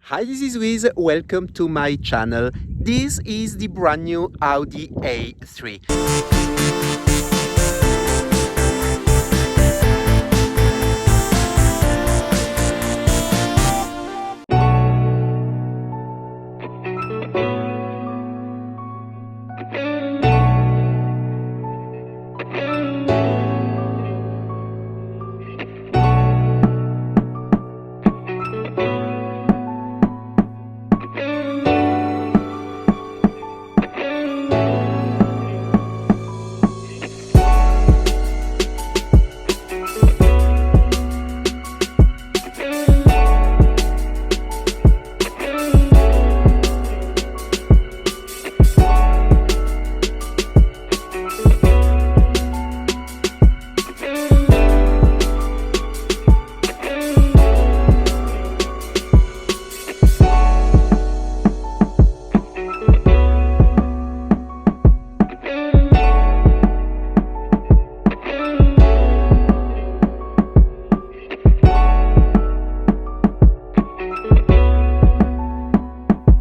Hi, this is WIZE. Welcome to my channel. This is the brand new Audi A3.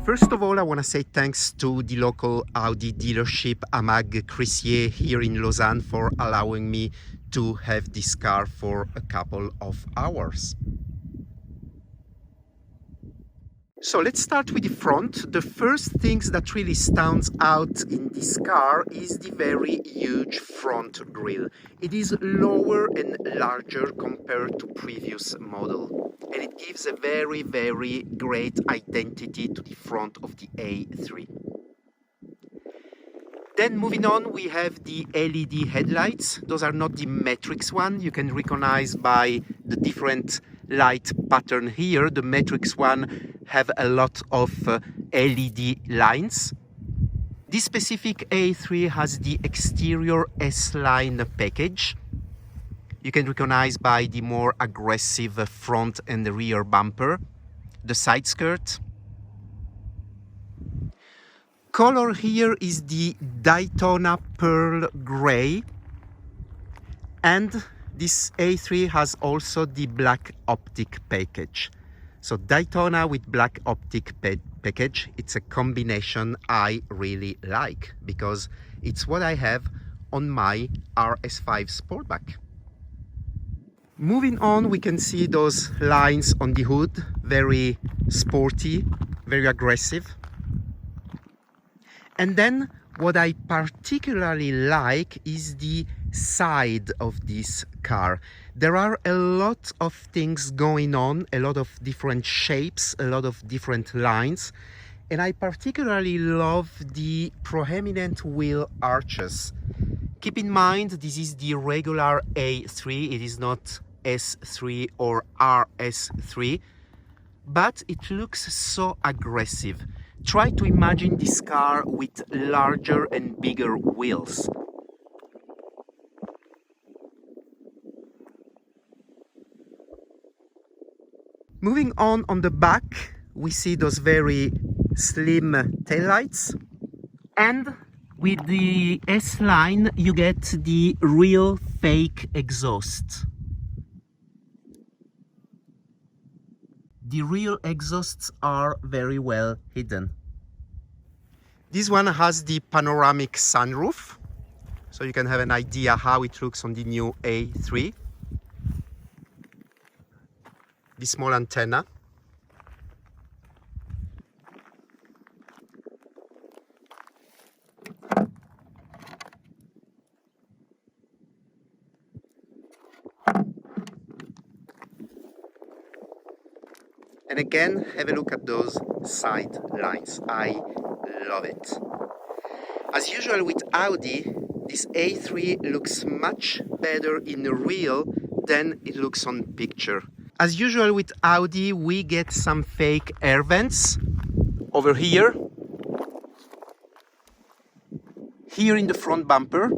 First of all, I want to say thanks to the local Audi dealership Amag Crissier here in Lausanne for allowing me to have this car for a couple of hours. So let's start with the front. The first things that really stands out in this car is the very huge front grille. It is lower and larger compared to previous model, and it gives a very great identity to the front of the A3. Then moving on, we have the LED headlights. Those are not the Matrix one. You can recognize by the different light pattern here. The Matrix one have a lot of LED lines. This specific A3 has the exterior S-line package. You can recognize by the more aggressive front and rear bumper, the side skirt. Color here is the Daytona Pearl Grey, and this A3 has also the black optic package. So Daytona with black optic package, it's a combination I really like because it's what I have on my RS5 Sportback. Moving on, we can see those lines on the hood, very sporty, very aggressive. And then what I particularly like is the side of this car. There are a lot of things going on, a lot of different shapes, a lot of different lines. And I particularly love the prominent wheel arches. Keep in mind, this is the regular A3, it is not S3 or RS3, but it looks so aggressive. Try to imagine this car with larger and bigger wheels. Moving on the back, we see those very slim taillights. And with the S-line, you get the real fake exhaust. The real exhausts are very well hidden. This one has the panoramic sunroof, so you can have an idea how it looks on the new A3. The small antenna. And again, have a look at those side lines. I love it. As usual with Audi, this A3 looks much better in real than it looks on picture. As usual with Audi, we get some fake air vents over here. Here in the front bumper.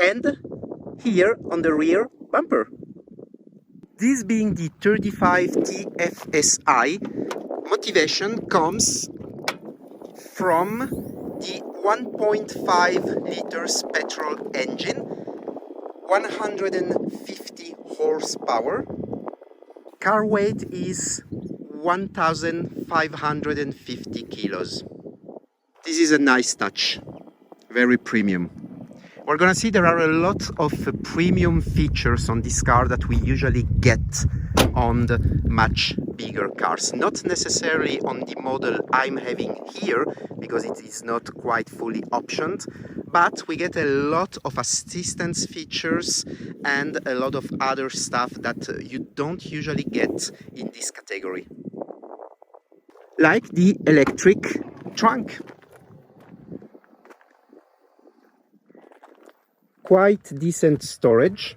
And here on the rear bumper. This being the 35 TFSI, motivation comes from the 1.5 liters petrol engine 150 horsepower. Car weight is 1,550 kilos. This is a nice touch, very premium. We're gonna see there are a lot of premium features on this car that we usually get on the much bigger cars. Not necessarily on the model I'm having here, because it is not quite fully optioned, but we get a lot of assistance features and a lot of other stuff that you don't usually get in this category. Like the electric trunk. Quite decent storage.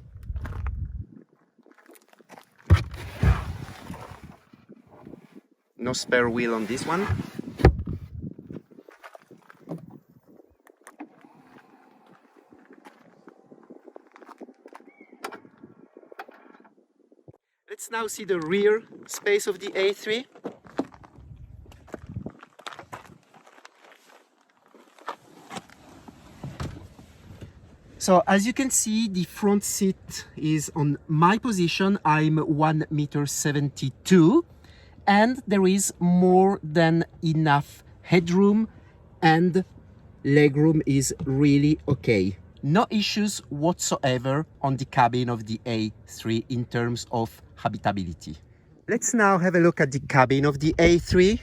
No spare wheel on this one. Let's now see the rear space of the A3. So as you can see, the front seat is on my position. I'm 1.72 m, and there is more than enough headroom, and legroom is really okay. No issues whatsoever on the cabin of the A3 in terms of habitability. Let's now have a look at the cabin of the A3.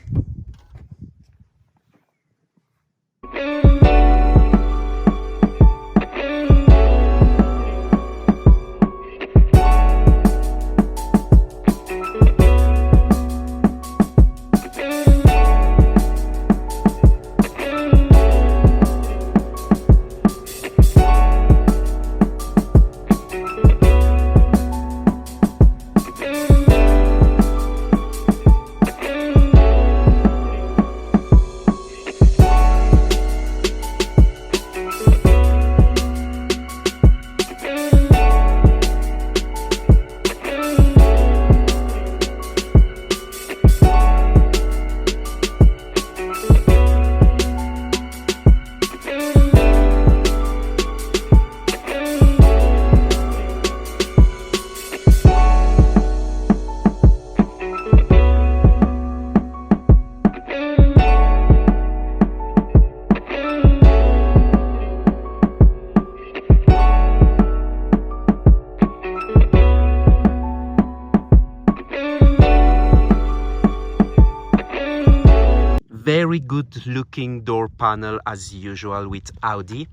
Very good looking door panel as usual with Audi.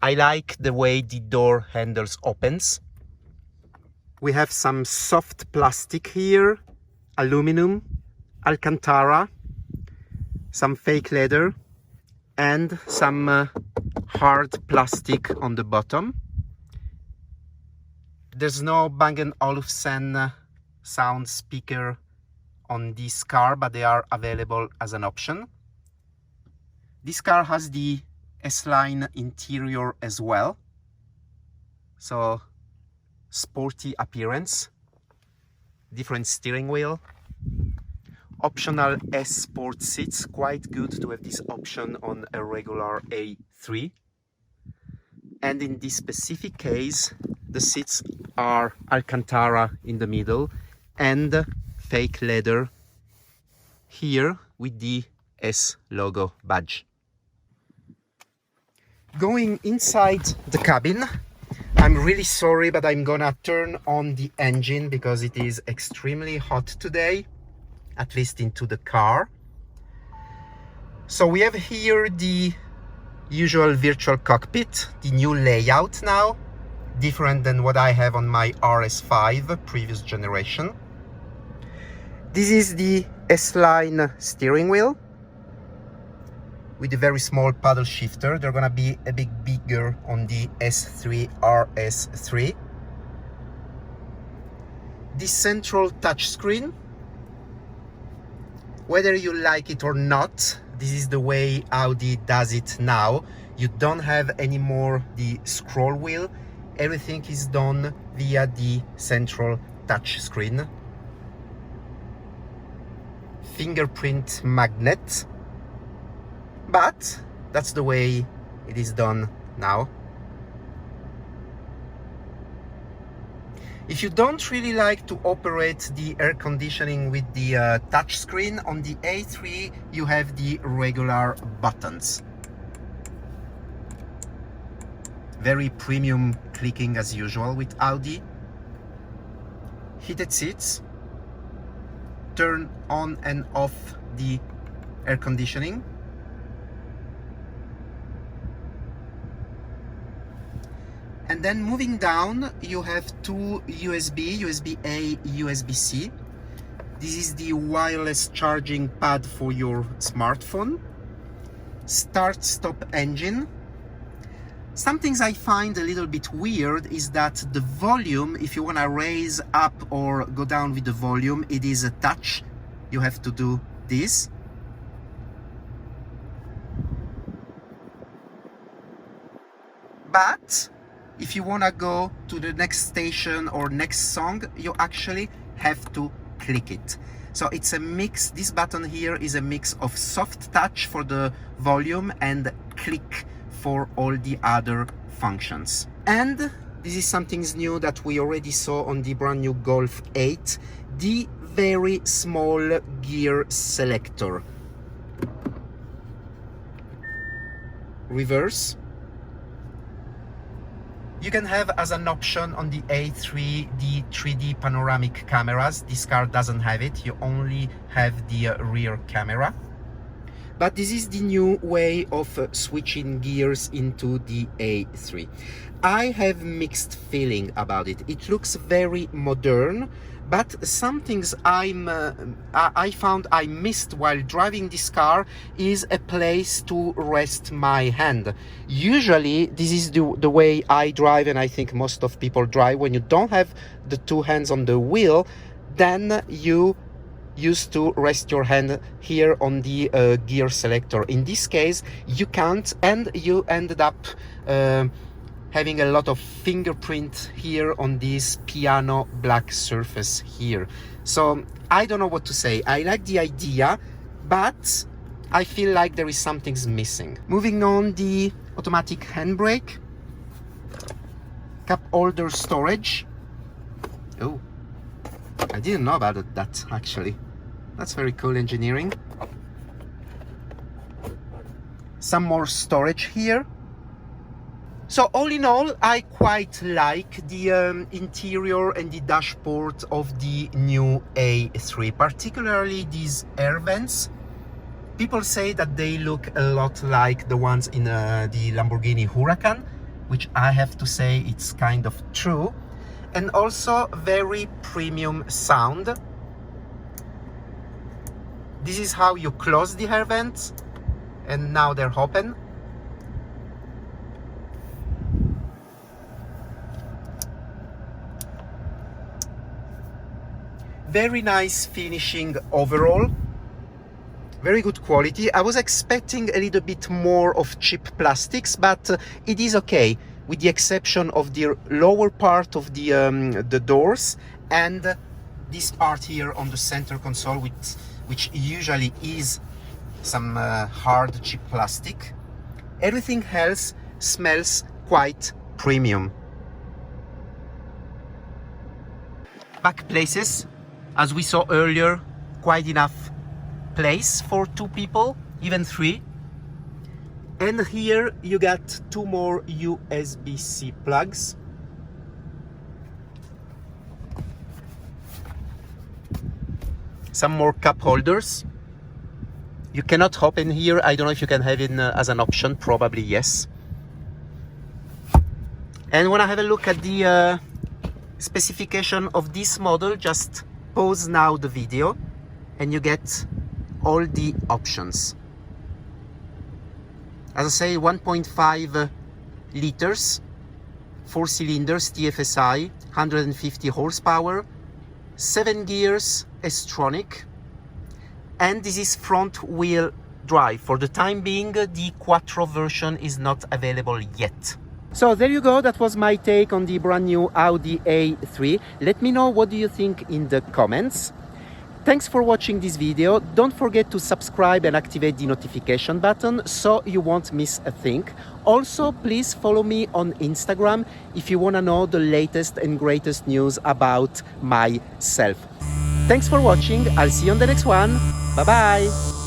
I like the way the door handles opens. We have some soft plastic here, aluminum, Alcantara, some fake leather, and some hard plastic on the bottom. There's no Bang & Olufsen sound speaker on this car, but they are available as an option. This car has the S-Line interior as well, so sporty appearance, different steering wheel, optional S-Sport seats, quite good to have this option on a regular A3. And in this specific case, the seats are Alcantara in the middle and fake leather here with the S logo badge. Going inside the cabin, I'm really sorry, but I'm gonna turn on the engine because it is extremely hot today, at least into the car. So we have here the usual virtual cockpit, the new layout now, different than what I have on my RS5 previous generation. This is the S-Line steering wheel with a very small paddle shifter. They're gonna be a bit bigger on the S3 RS3. The central touchscreen, whether you like it or not, this is the way Audi does it now. You don't have anymore the scroll wheel. Everything is done via the central touchscreen. Fingerprint magnet, but that's the way it is done now. If you don't really like to operate the air conditioning with the touch screen, on the A3 you have the regular buttons. Very premium clicking as usual with Audi. Heated seats. Turn on and off the air conditioning. And then moving down, you have two USB-A, USB-C. This is the wireless charging pad for your smartphone. Start-stop engine. Some things I find a little bit weird is that the volume, if you want to raise up or go down with the volume, it is a touch. You have to do this. But if you want to go to the next station or next song, you actually have to click it. So it's a mix. This button here is a mix of soft touch for the volume and click for all the other functions. And this is something new that we already saw on the brand new Golf 8, the very small gear selector. Reverse. You can have as an option on the A3 the 3D panoramic cameras. This car doesn't have it, you only have the rear camera. But this is the new way of switching gears into the A3. I have mixed feeling about it. It looks very modern, but some things I found I missed while driving this car is a place to rest my hand. Usually this is the way I drive, and I think most of people drive. When you don't have the two hands on the wheel, then you used to rest your hand here on the gear selector. In this case you can't, and you ended up having a lot of fingerprint here on this piano black surface here. So I don't know what to say. I like the idea, but I feel like there is something missing. Moving on, the automatic handbrake, cup holder storage. Oh, I didn't know about that actually. That's very cool engineering. Some more storage here. So all in all, I quite like the interior and the dashboard of the new A3, particularly these air vents. People say that they look a lot like the ones in the Lamborghini Huracan, which I have to say it's kind of true. And also very premium sound. This is how you close the air vents, and now they're open. Very nice finishing overall. Very good quality. I was expecting a little bit more of cheap plastics, but it is okay, with the exception of the lower part of the doors and this part here on the center console, which usually is some hard cheap plastic. Everything else smells quite premium. Back places, as we saw earlier, quite enough place for two people, even three. And here you got two more USB-C plugs. Some more cup holders. You cannot open here. I don't know if you can have it as an option. Probably yes. And when I have a look at the specification of this model, just pause now the video and you get all the options. As I say, 1.5 liters, 4 cylinders TFSI, 150 horsepower, 7 gears, S-tronic, and this is front wheel drive. For the time being, the Quattro version is not available yet. So there you go, that was my take on the brand new Audi A3. Let me know what do you think in the comments. Thanks for watching this video. Don't forget to subscribe and activate the notification button so you won't miss a thing. Also, please follow me on Instagram if you want to know the latest and greatest news about myself. Thanks for watching. I'll see you on the next one. Bye bye.